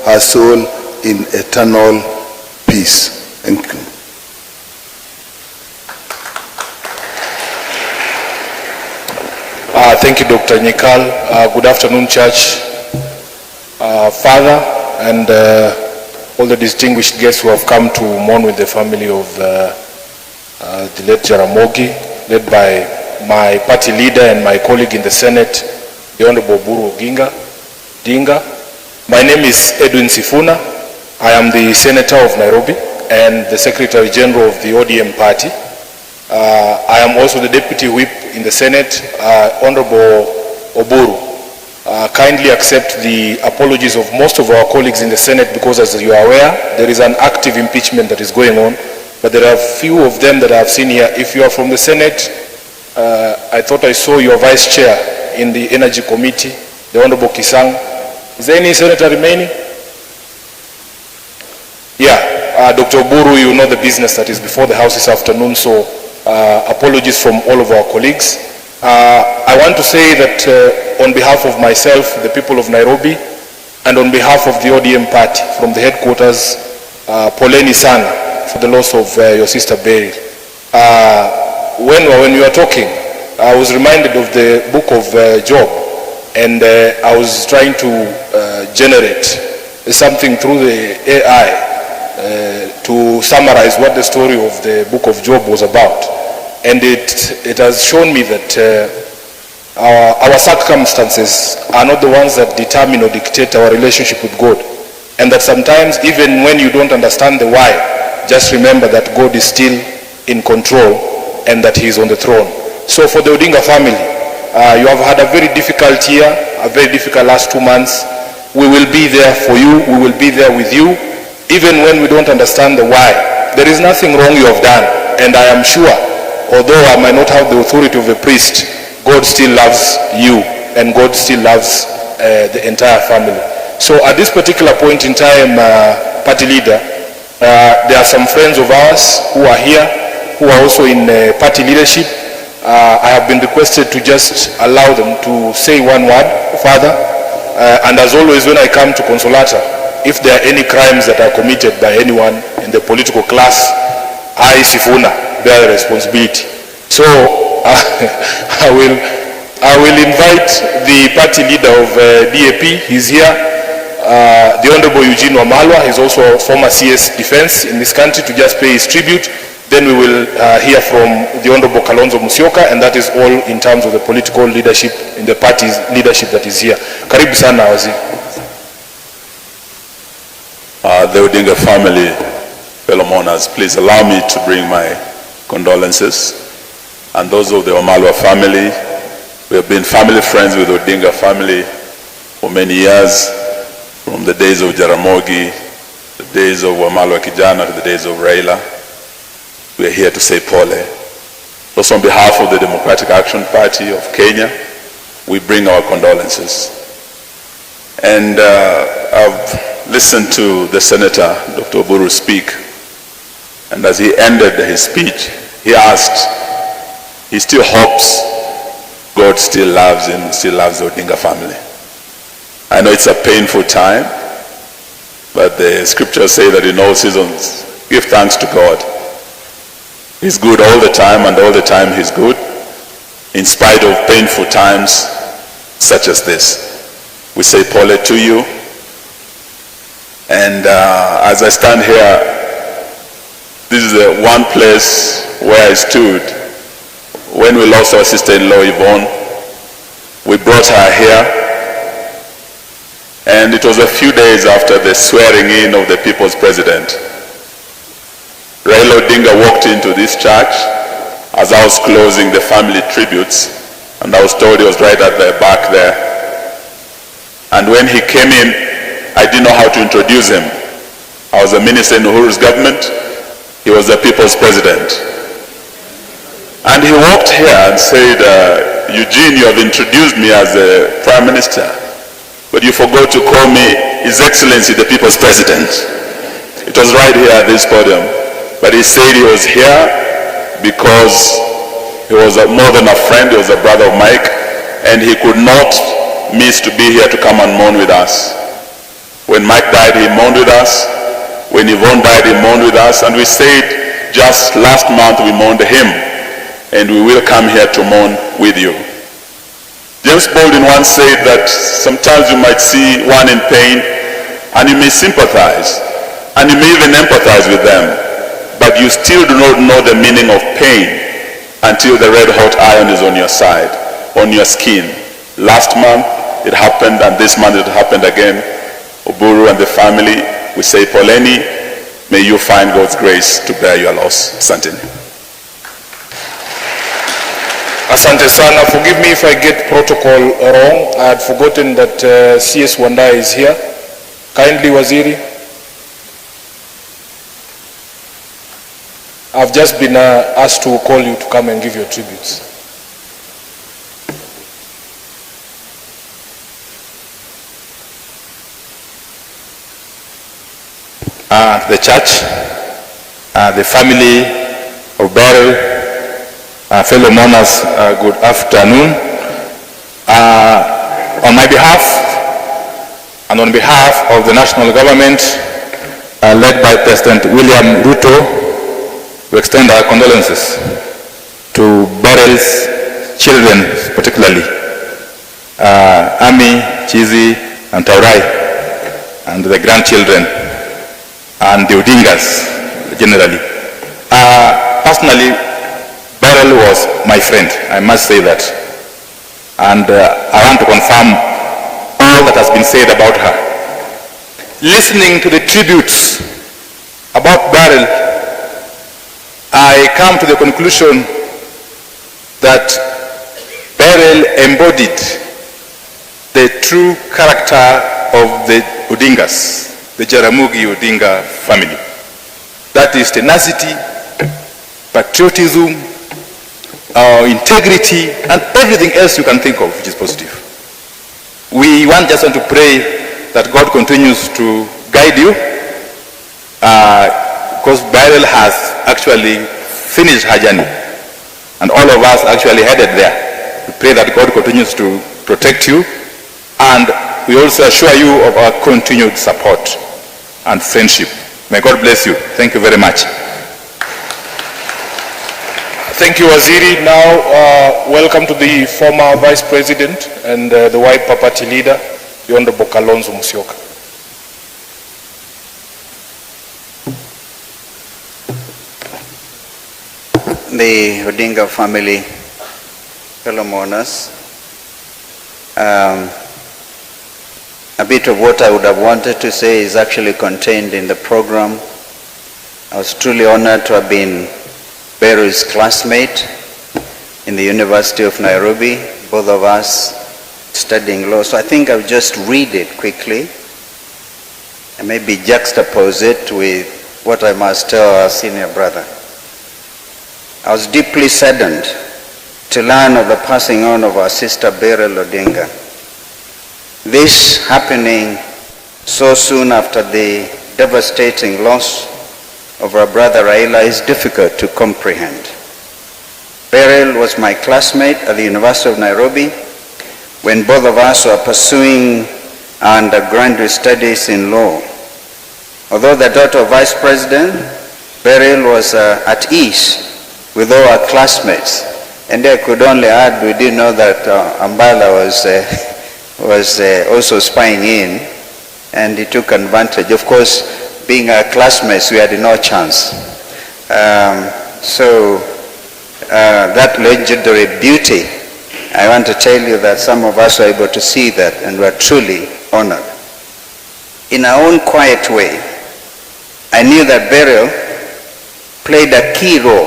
her soul in eternal peace. Thank you. Thank you, Dr. Nyikal. Good afternoon, Church. Father, and all the distinguished guests who have come to mourn with the family of the late Jaramogi, led by my party leader and my colleague in the Senate, the Honorable Oburu Dinga. My name is Edwin Sifuna. I am the Senator of Nairobi and the Secretary General of the ODM party. I am also the Deputy Whip in the Senate. Honorable Oburu, kindly accept the apologies of most of our colleagues in the Senate, because as you are aware, there is an active impeachment that is going on, but there are few of them that I have seen here. If you are from the Senate, I thought I saw your Vice Chair in the Energy Committee, the Honorable Kisang. Is there any Senator remaining? Yeah, Dr. Oburu, you know the business that is before the House this afternoon, so apologies from all of our colleagues. I want to say that on behalf of myself, the people of Nairobi, and on behalf of the ODM party from the headquarters, poleni sana for the loss of your sister Beryl. When you were talking, I was reminded of the book of Job, and I was trying to generate something through the AI to summarize what the story of the book of Job was about. And it has shown me that our circumstances are not the ones that determine or dictate our relationship with God. And that sometimes, even when you don't understand the why, just remember that God is still in control and that He is on the throne. So for the Odinga family, you have had a very difficult year, a very difficult last 2 months. We will be there for you. We will be there with you. Even when we don't understand the why, there is nothing wrong you have done. And I am sure, although I might not have the authority of a priest, God still loves you, and God still loves the entire family. So at this particular point in time, party leader, there are some friends of ours who are here, who are also in party leadership. I have been requested to just allow them to say one word, Father. And as always, when I come to Consolata, if there are any crimes that are committed by anyone in the political class, I, Sifuna, bear the responsibility. So I will invite the party leader of DAP. He's here. The Honorable Eugene Wamalwa. He's also a former CS Defense in this country, to just pay his tribute. Then we will hear from the Honorable Kalonzo Musyoka, and that is all in terms of the political leadership in the party's leadership that is here. Karibu sana waziri. The Odinga family, fellow mourners, please allow me to bring my condolences. And those of the Wamalwa family, we have been family friends with the Odinga family for many years, from the days of Jaramogi, the days of Wamalwa Kijana, to the days of Raila. We are here to say pole. Also on behalf of the Democratic Action Party of Kenya, we bring our condolences. And I've listened to the Senator, Dr. Oburu, speak. And as he ended his speech, he asked, he still hopes God still loves him, still loves the Odinga family. I know it's a painful time, but the scriptures say that in all seasons, give thanks to God. He's good all the time, and all the time He's good, in spite of painful times such as this. We say pole to you. And as I stand here, this is the one place where I stood when we lost our sister-in-law Yvonne. We brought her here, and it was a few days after the swearing in of the people's president. Raila Odinga walked into this church as I was closing the family tributes, and I was told he was right at the back there. And when he came in, I didn't know how to introduce him. I was a minister in Uhuru's government. He was the people's president. And he walked here and said, Eugene, you have introduced me as a prime minister, but you forgot to call me His Excellency, the people's president. It was right here at this podium. But he said he was here because he was more than a friend, he was a brother of Mike, and he could not miss to be here to come and mourn with us. When Mike died, he mourned with us. When Yvonne died, he mourned with us. And we said just last month we mourned him. And we will come here to mourn with you. James Baldwin once said that sometimes you might see one in pain and you may sympathize and you may even empathize with them, but you still do not know the meaning of pain until the red hot iron is on your side, on your skin. Last month it happened, and this month it happened again. Oburu and the family, we say poleni, may you find God's grace to bear your loss. Asanteni. Asante sana. Forgive me if I get protocol wrong. I had forgotten that CS Wanda is here. Kindly, Waziri. I've just been asked to call you to come and give your tributes. The church, the family of Beryl, fellow mourners, good afternoon. On my behalf and on behalf of the national government, led by President William Ruto, we extend our condolences to Beryl's children, particularly Ami, Chizi, and Taurai, and the grandchildren, and the Odingas generally. Personally, Beryl was my friend, I must say that. And I want to confirm all that has been said about her. Listening to the tributes about Beryl, I come to the conclusion that Beryl embodied the true character of the Odingas, the Jaramogi Odinga family. That is tenacity, patriotism, integrity, and everything else you can think of which is positive. We just want to pray that God continues to guide you, because Beryl has actually finished her journey, and all of us actually headed there. We pray that God continues to protect you, and we also assure you of our continued support and friendship. May God bless you. Thank you very much. Thank you, Waziri. Now, welcome to the former Vice President and the Wiper Party leader, the Honorable Kalonzo Musyoka. The Odinga family, fellow mourners, a bit of what I would have wanted to say is actually contained in the program. I was truly honored to have been Beryl's classmate in the University of Nairobi, both of us studying law. So I think I'll just read it quickly and maybe juxtapose it with what I must tell our senior brother. I was deeply saddened to learn of the passing on of our sister Beryl Odinga. This happening so soon after the devastating loss of our brother Raila is difficult to comprehend. Beryl was my classmate at the University of Nairobi when both of us were pursuing our undergraduate studies in law. Although the daughter of Vice President, Beryl was at ease with all our classmates. And I could only add, we didn't know that Ambala was also spying in, and he took advantage. Of course, being our classmates, we had no chance. That legendary beauty, I want to tell you that some of us were able to see that and were truly honored. In our own quiet way, I knew that Beryl played a key role